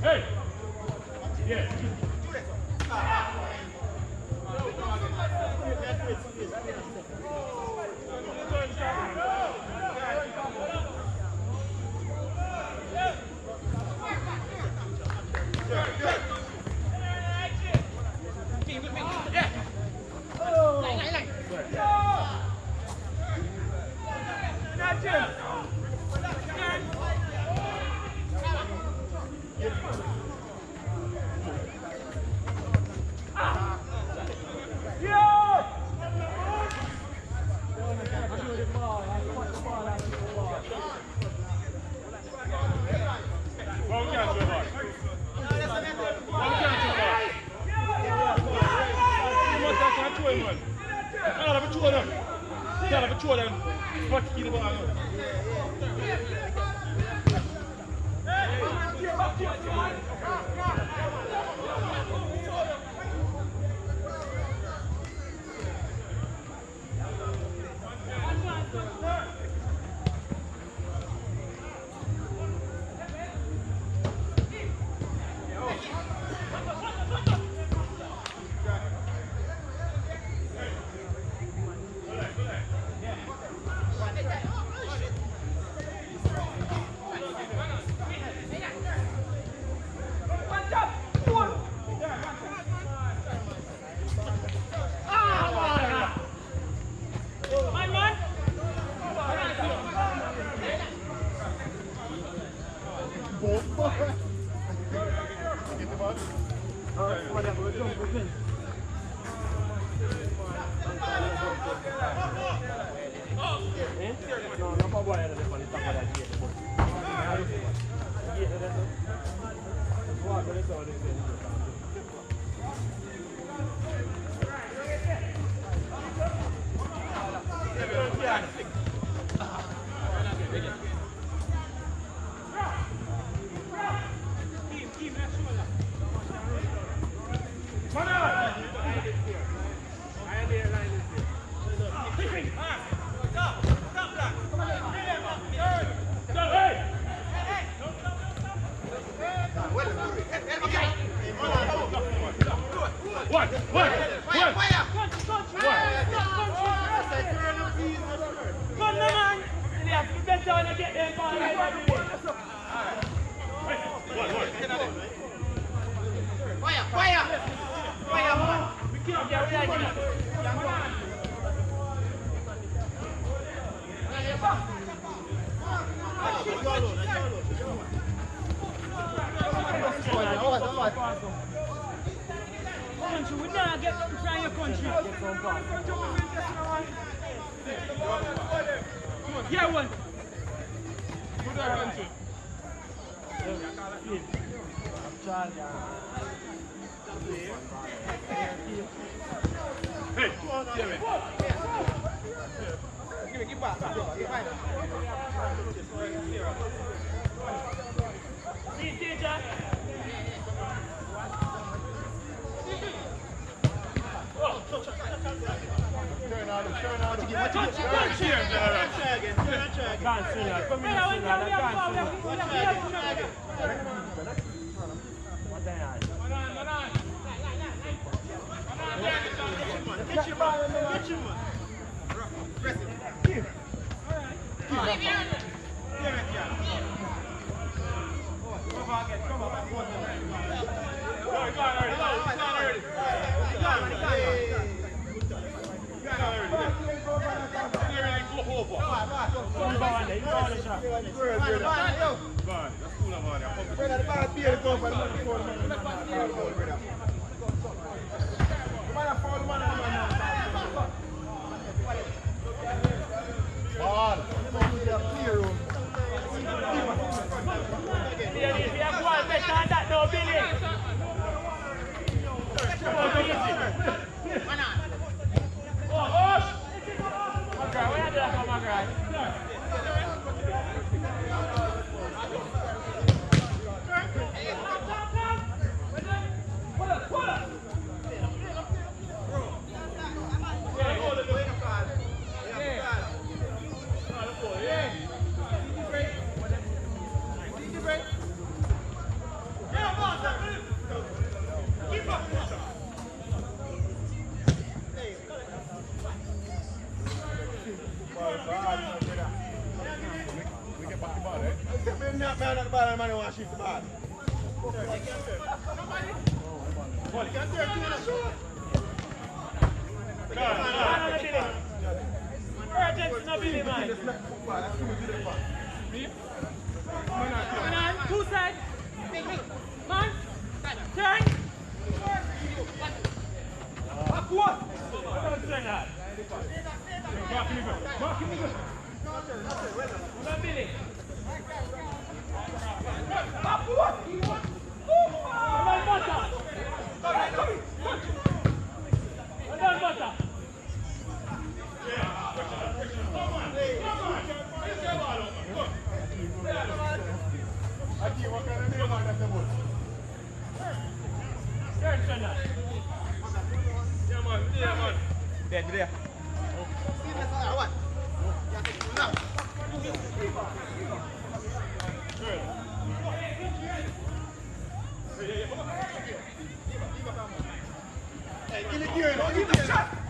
Hey! Yeah. Country, we not get nothing from your country. Yeah, one. Who's that country? Hey, give me back. See, teacher. I'm not the ball and man want to shift the ball. Well, you can turn to the shot. Urgency no Billy, man. Come on, two sides. Man, turn. Backward. Don't turn that. Mark him again. Mark him again. Come on, Billy. Backward. Come on, Butter. Come on, Butter. What kind of name on that boat? Turn, turn that. Yeah, man. There. What? Hey, give it here. Don't give it a shot.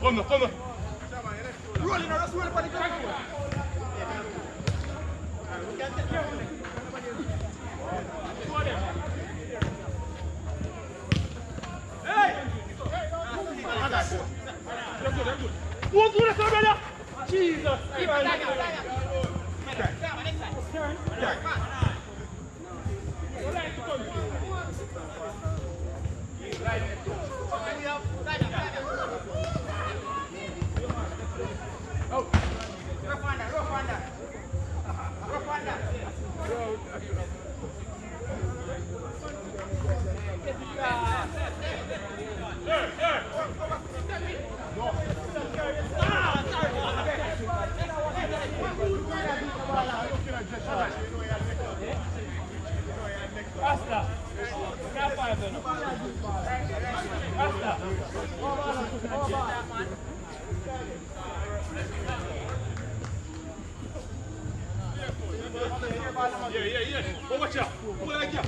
Come now, come now. Rolling, just roll upon the ground. Go through the brother. Jesus. Basta. Can't find them. Basta. Yeah. Go watch out. Go like that.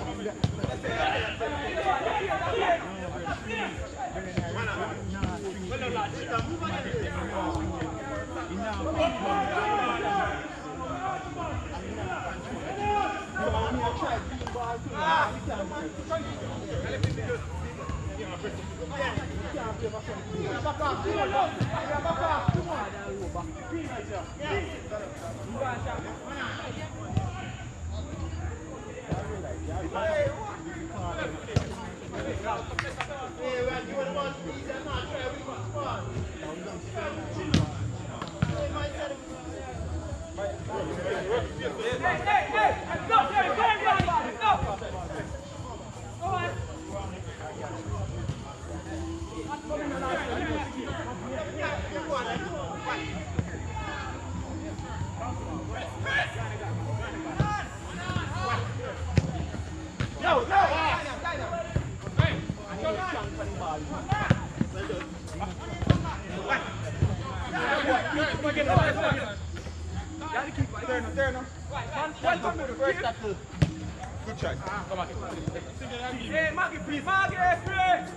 Good try. Come on. Hey, Maggie, please. Maggie, please.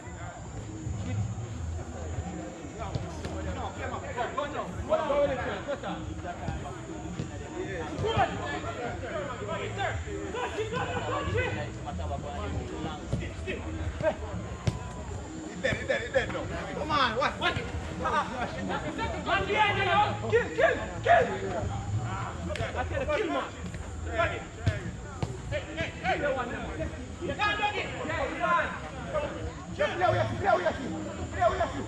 He's dead, no. Come on, what? Man behind you, yo. Kill. I said kill, man. Hey. You can't do it. Yeah, play with you.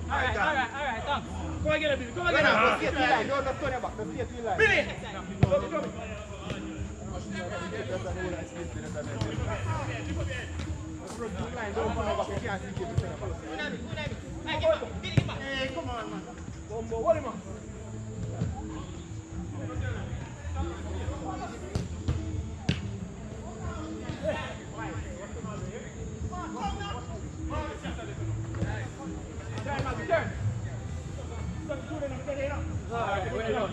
Alright, thanks. Come and get it, Billy. Come and get it. Don't turn your back. Don't stay to your line. Billy! Hey, come on, man. One more. What, man? Turn.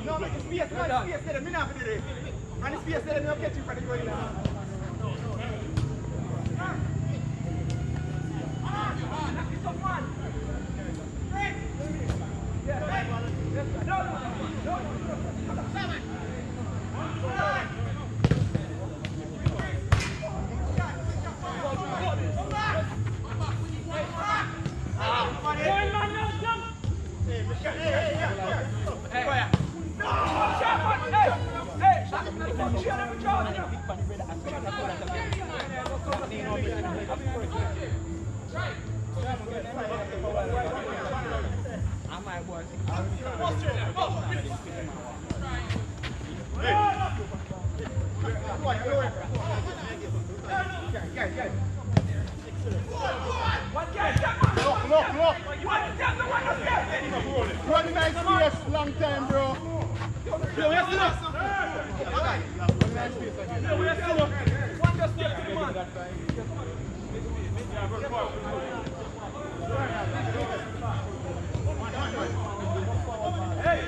No, make space, man. Space there. Me not for the day. Man, space there. Me not catch you for the going now. Knock this up, man. Look. Running nice space, long time, bro. Yo, we have to look. One just step to the man. Hey!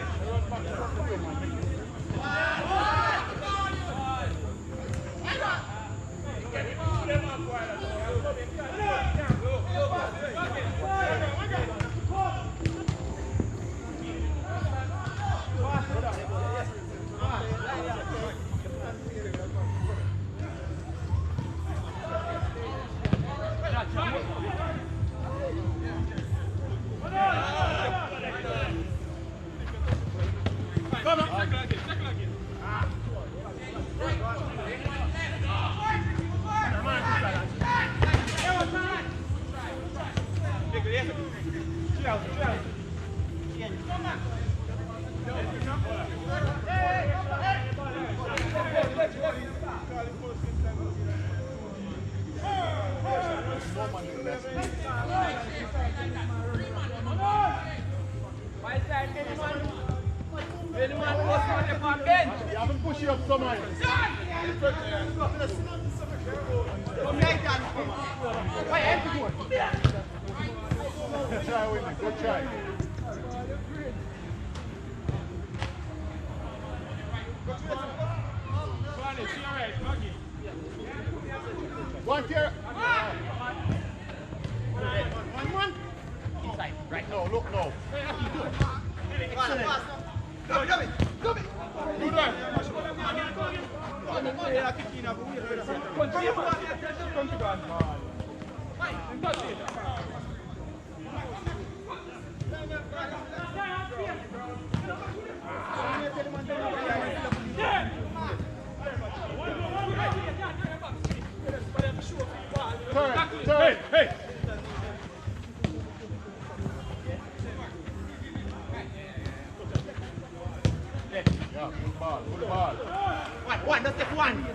You haven't pushed you up so much. Good try, Whitney. Good try. One here. One. Inside, right. No, look, no. Excellent. Come it. Good Turn. Hey! Yeah, good ball. One, that's just one.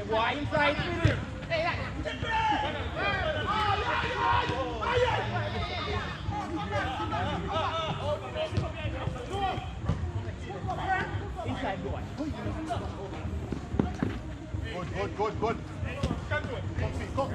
Wide inside. Inside boy. Good. Come.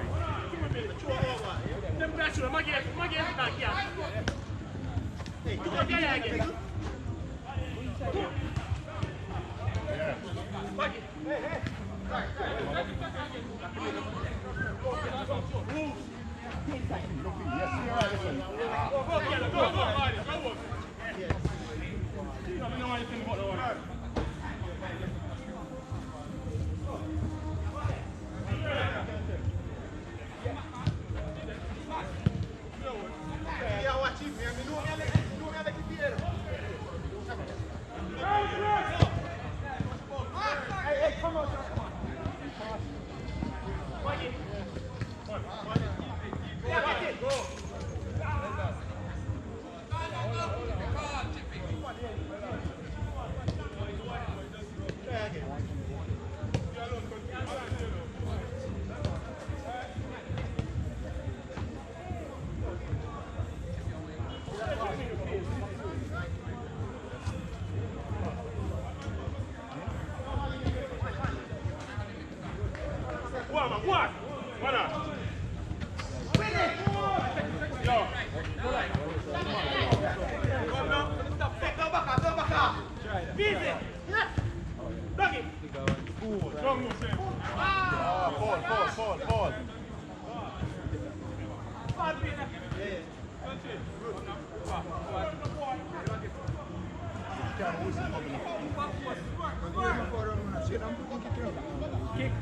Fall. Kick.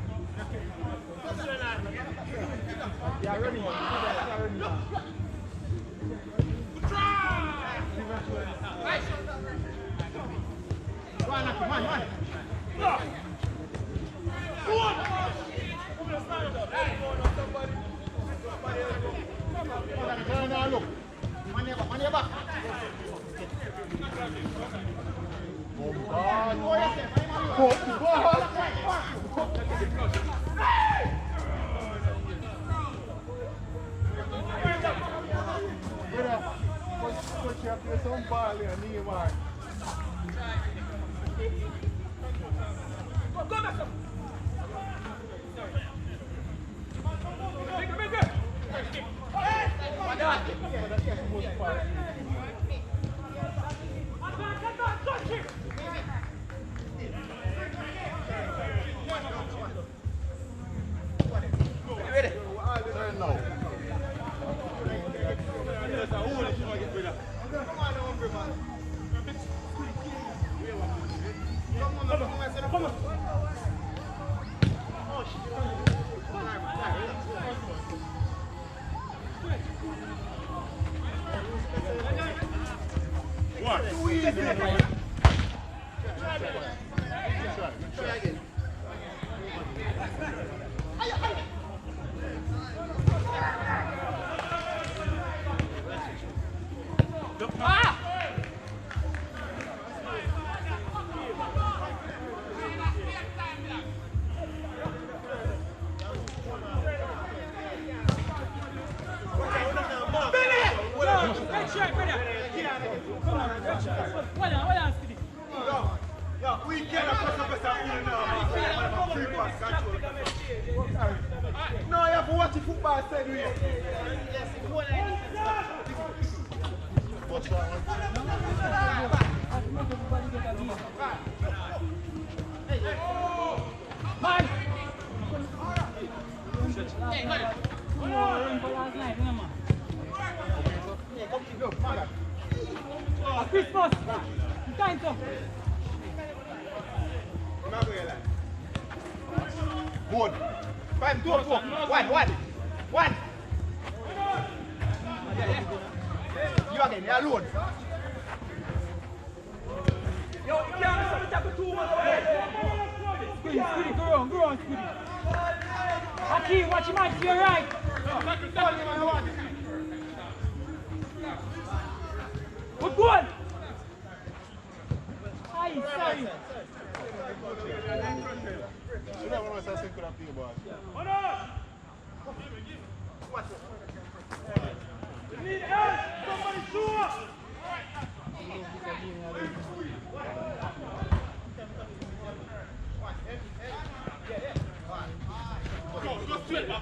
Look. Money back. Some ball here, Neymar. Go back up. Come on. weekend I put up a something now. Free pass control. No, you have to watch the football said we. Watch that one. Man! Last night, man. Christmas! Time to! Good. 5, 2, 4, 1. You again, you're alone. Yo, you can't tackle 2 months away. Squiddy, go on, Squiddy. Hakeem, watch your man to your right. Good goal. Aye, sorry. You never know what I could have been about. Hold on. We need help. Somebody show up.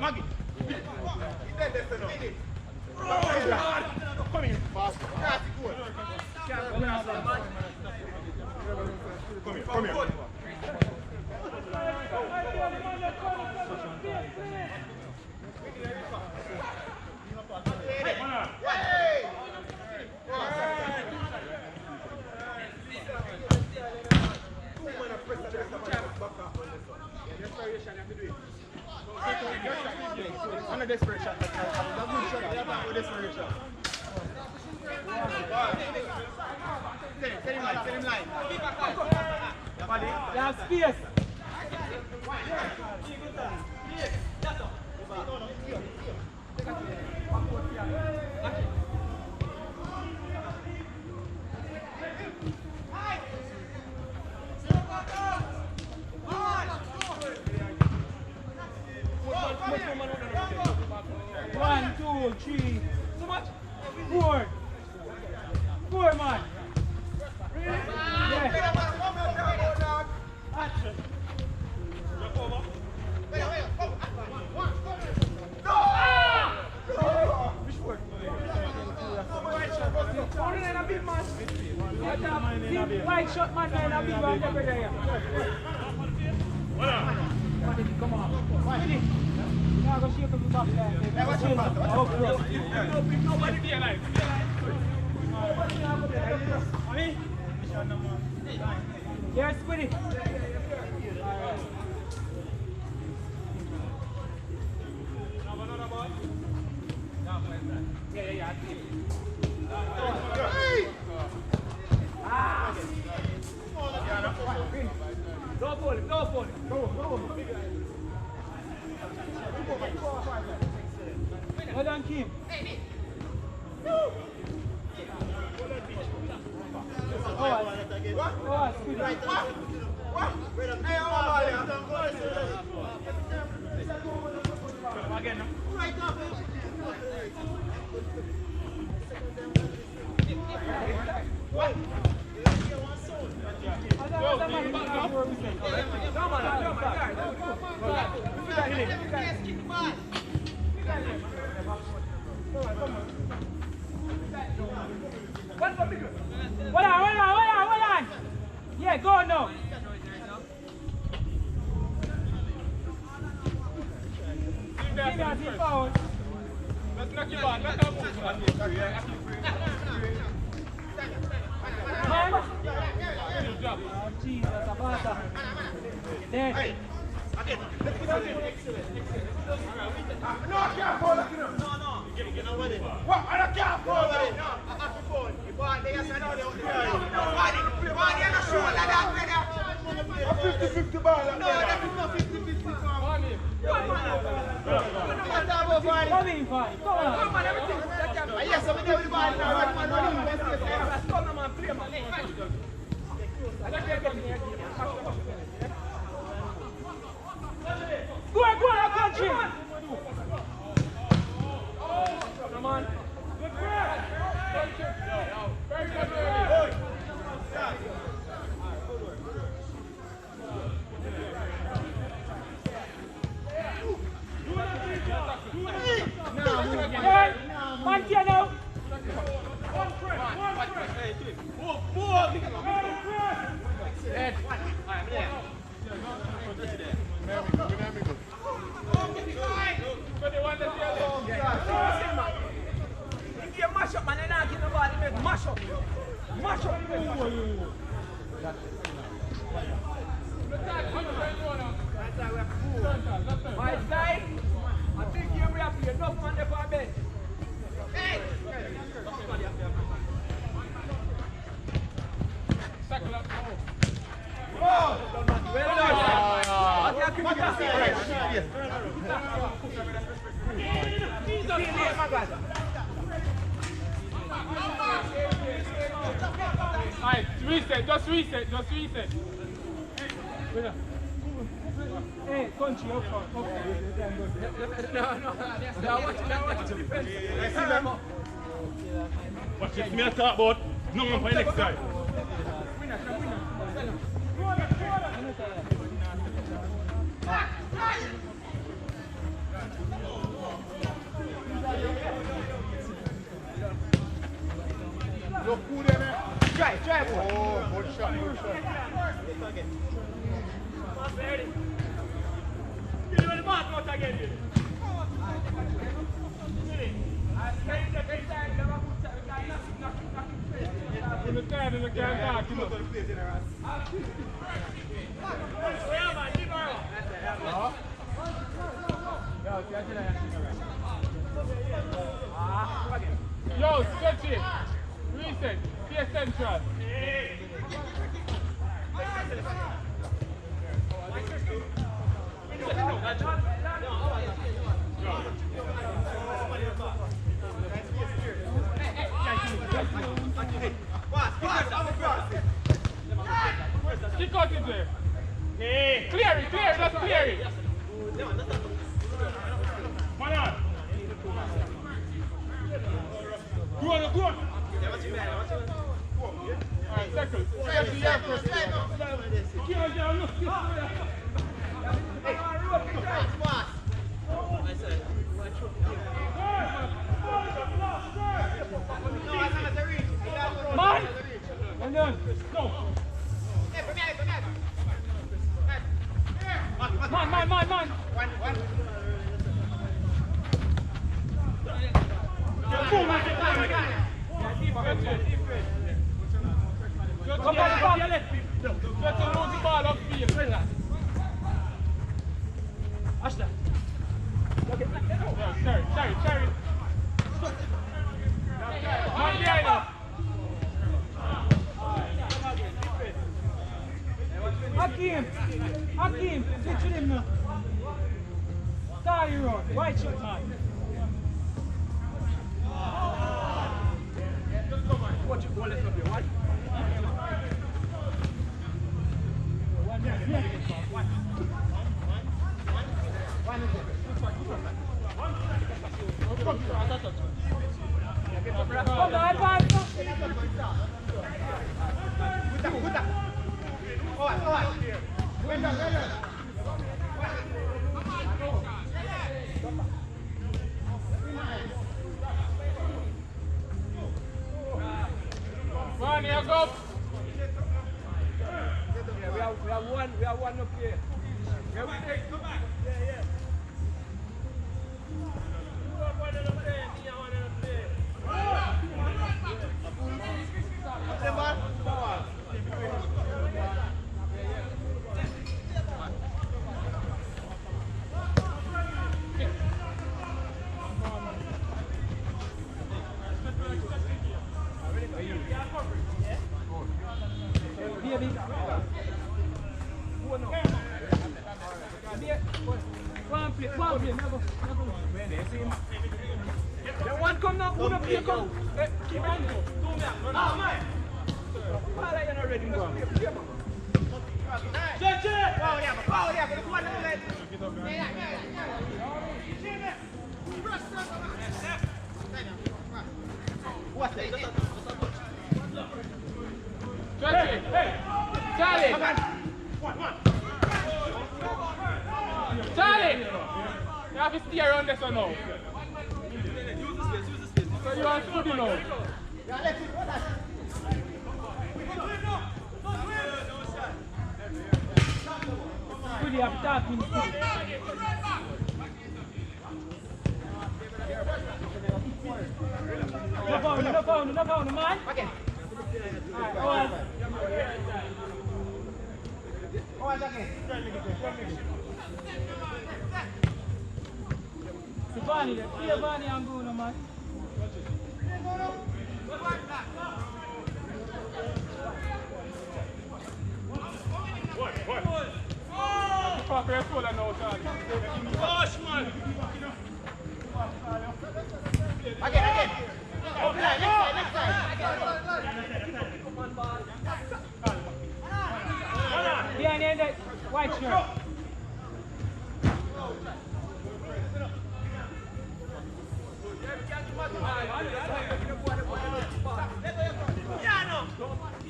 Maggie. Come in. Fast. Come here. On a desperate shot. That's a good shot. That's a desperate shot. Set him line. They have space. One, two, three. So much? 4. 4, man. Yeah. Action. White shot man in a big one every day. Come on. Now go shake up the back there. Nobody be alive. Yes, Squiddy. Don't fall it. Go. Well done, Kim. Oh, Squiddy. Again. Hold on. Yeah, go now. Give me a zip out. Let's knock you back. Let's move. Man. Oh, Jesus, Abata. Dead. Hey. Again. No, I can't fall. What? I can't fall. A 50-50 ball. No, that is not 50-50 ball. Come in, fine. Come on. Yes, I'm there with the ball now. Come on, man. Play, man. Go on, country. Come on. Good press. Very good. My side, I think you will have enough on the far bench. Hey! Circle up. Well done. Alright, reset, just reset, just reset. Hey, country, up front. Watch this, me talk about no one for next time. Look cool there, man. Try. Oh, good shot. In the can talk, you know. Yo, stretch it. Reset. Be central. Kick out it there. Clear it, just clear it. Come on. Go on. Alright, circle. Man! Well done. Go. Man. Come on, just to lose the ball upfield. Ashton. Cherry. Man behind us. Hakeem, switch with him now. Sorry, Rod. White shot, man. Watch it, go left up here. Watch. Come on, advance. Run here, go. We have one up here. One come now, put up here, come. Keep on. Ah, man. Why are you not ready? Go on. Power, yeah, but come on, let's What's that? Hey, Charlie. Come on. Charlie. You have to stay around this one now. So you are good now. Really have talking. No foul, man. Okay. Alright, Vani, clear Vani and go no man. Again. Next side. Behind the white shirt.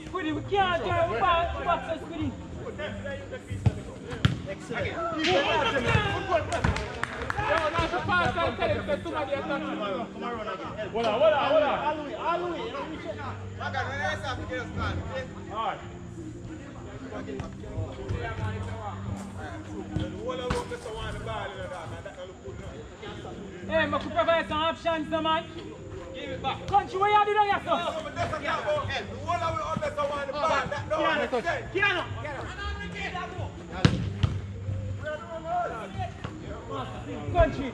Squiddy, we can't turn back to Squiddy. Hey, I could provide some options, no man. Give it back. Country, what you do there, sir? Country.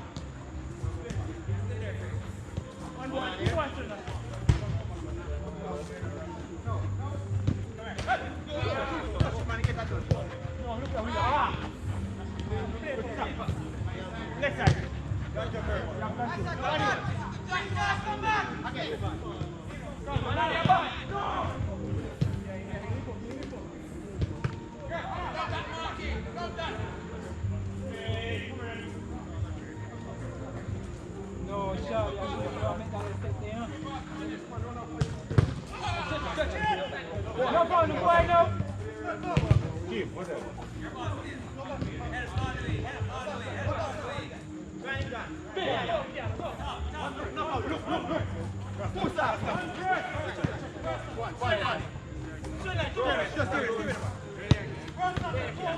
Next side. No, shot. No problem, boy, no. Keep, what's that?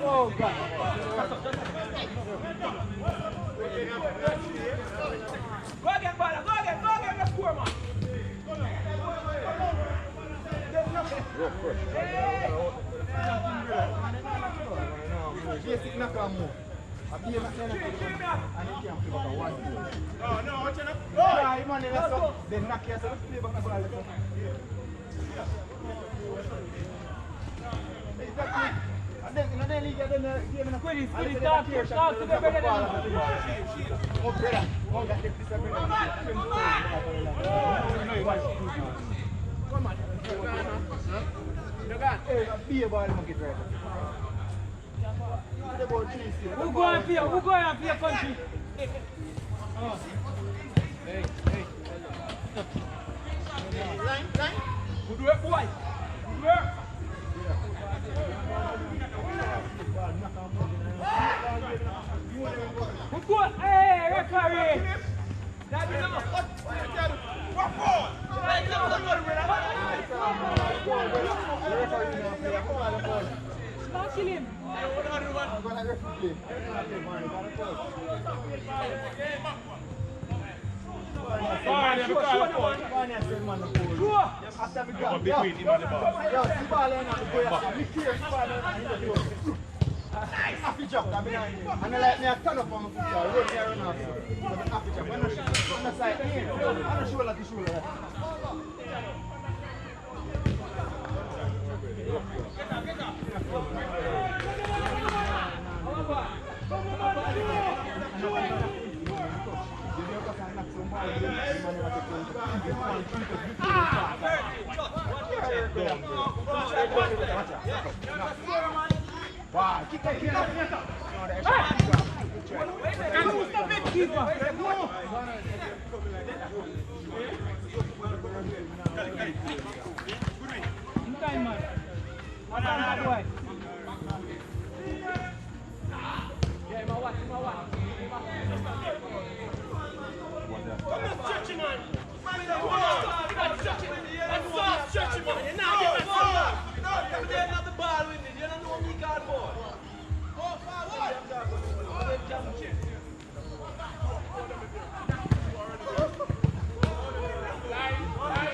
Oh, God. Go again, brother. Go again, let's score, man. Basic knock and move. A beer knock and you can't play back a 1-2. No, watch it up. Yeah, man, then knock yourself, play back a ball. Exactly. And then in the league, then the game in the Squiddy, talk to the brother. Oh, brother. Oh, that takes this a brother. Come on. Hey, beer ball, man, get right. Who go and play country? Line. Who do it, boy? Who go? Hey, referee! Not kill him. Sure. Between him and the ball. Happy jump, I'm behind you. And I like me, I turn up on my foot, I run here and off. But happy jump, I'm not sure. On the side, I'm not sure like the shoulder. Wow, kick that. Stop it, keeper. In time, man. What time that boy?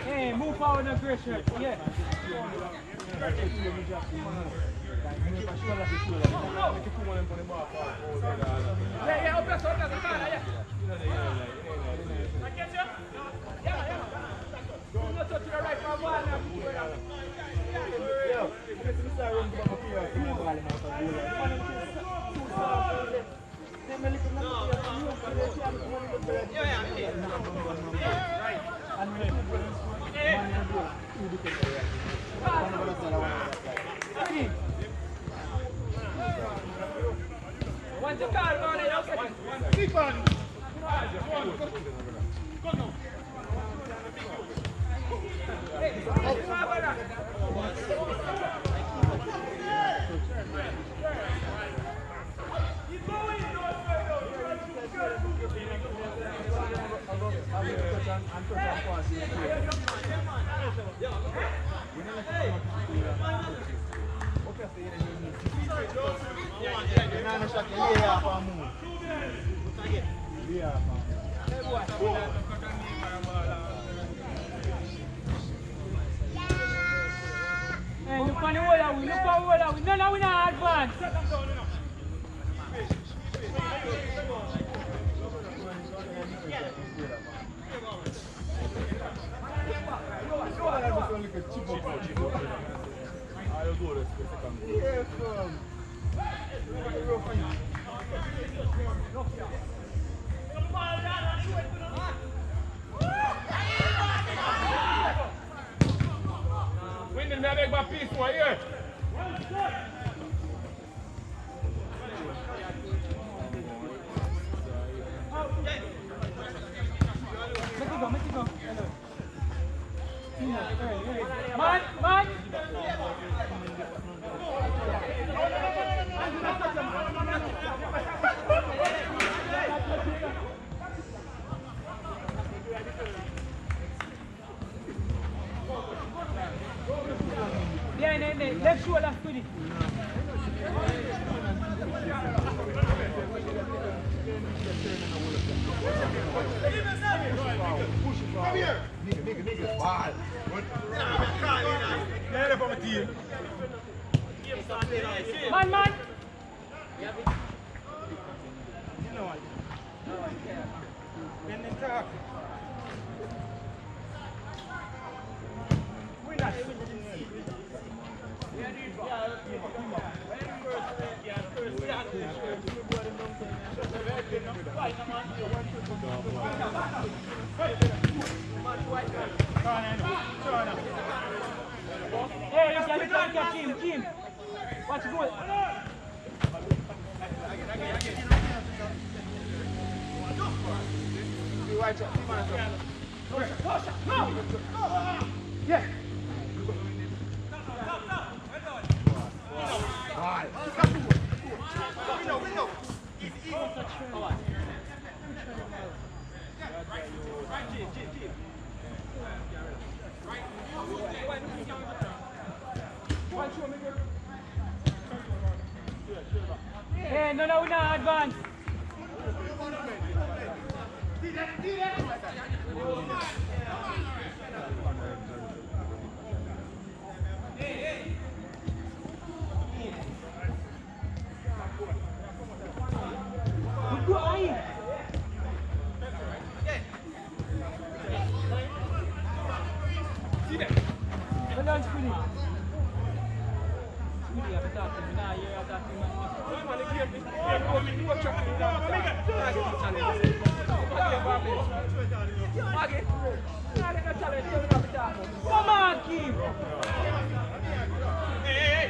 Hey, move forward and great shirt. Yeah. Yeah, open us up, yeah. I get you? Yeah. Do not touch the right for ball now. Once you call, go on, keep on. Hey, look on the wall, look on the wall. No, we not advance. Winning me a big bad piece for here. Let's go. Man. Yeah, left shoulder, Squiddy. Come here! Nigga. Wow. Yeah, from a team. Man. Hey, you can catch him. Watch goal. Yeah. Hey, no, we not advance. Go ahead. Hold on, Squiddy. Squiddy, I'm talking. Nah, you're talking. Come on, Kim. Hey.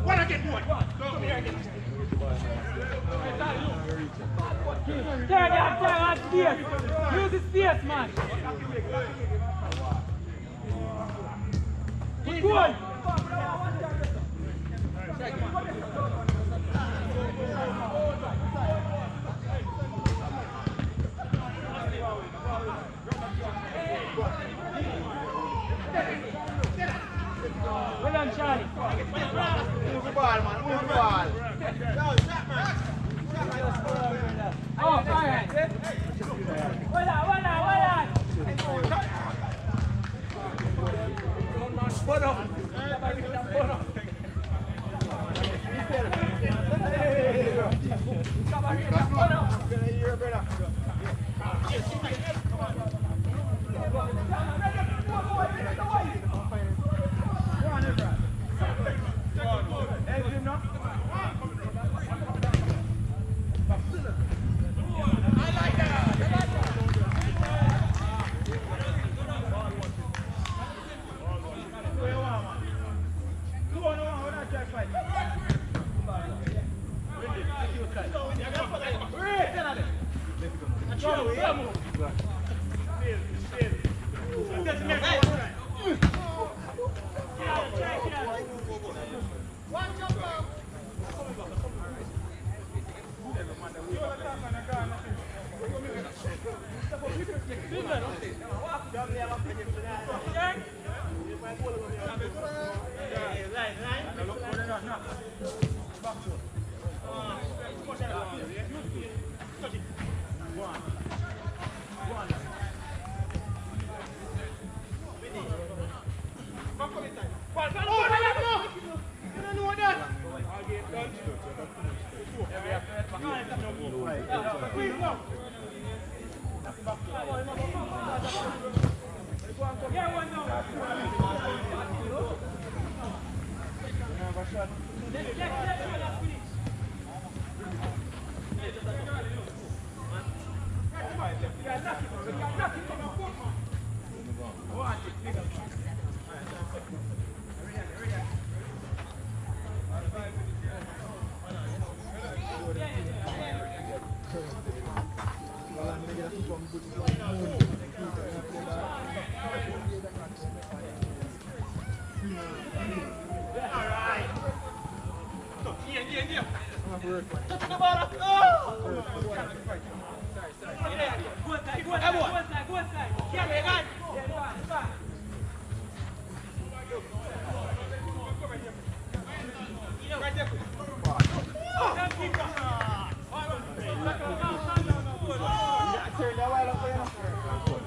What I get one? Come here again. Turn space. Use the space, man. Good goal. ball. Oh, alright. Well on.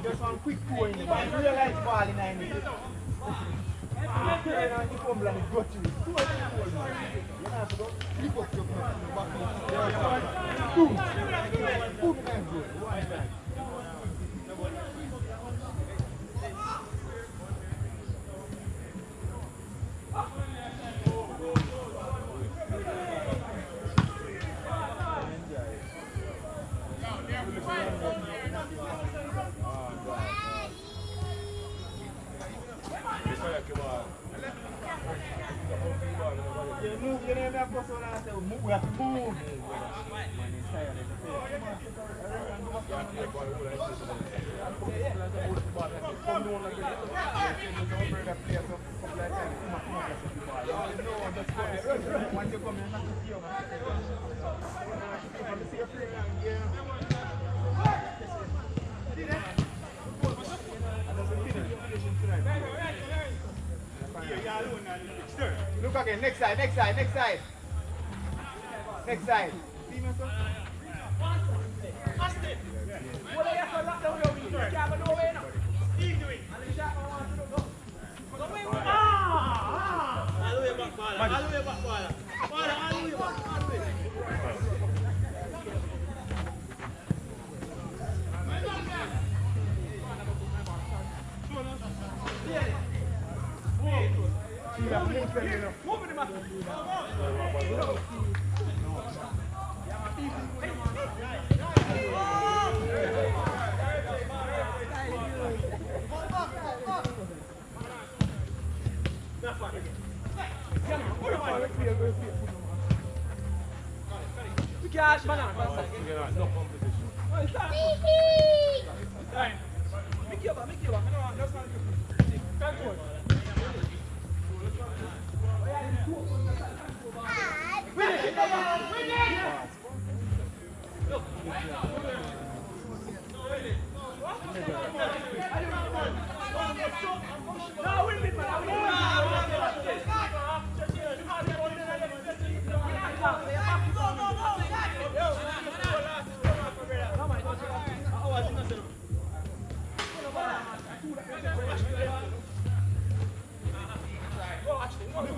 Just one quick going, but realize ball in 9 minutes. Turn on the fumble and it got you. You have to go, you got your back. Boom. Boom and good. One time. We have to move. Look again, next side. Next side. See me, sir?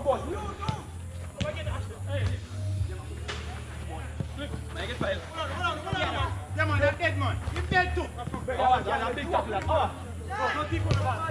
the boss. Yeah, man, that dead man. You dead too. Yeah, big tackle. Ah, no, keep on the ball.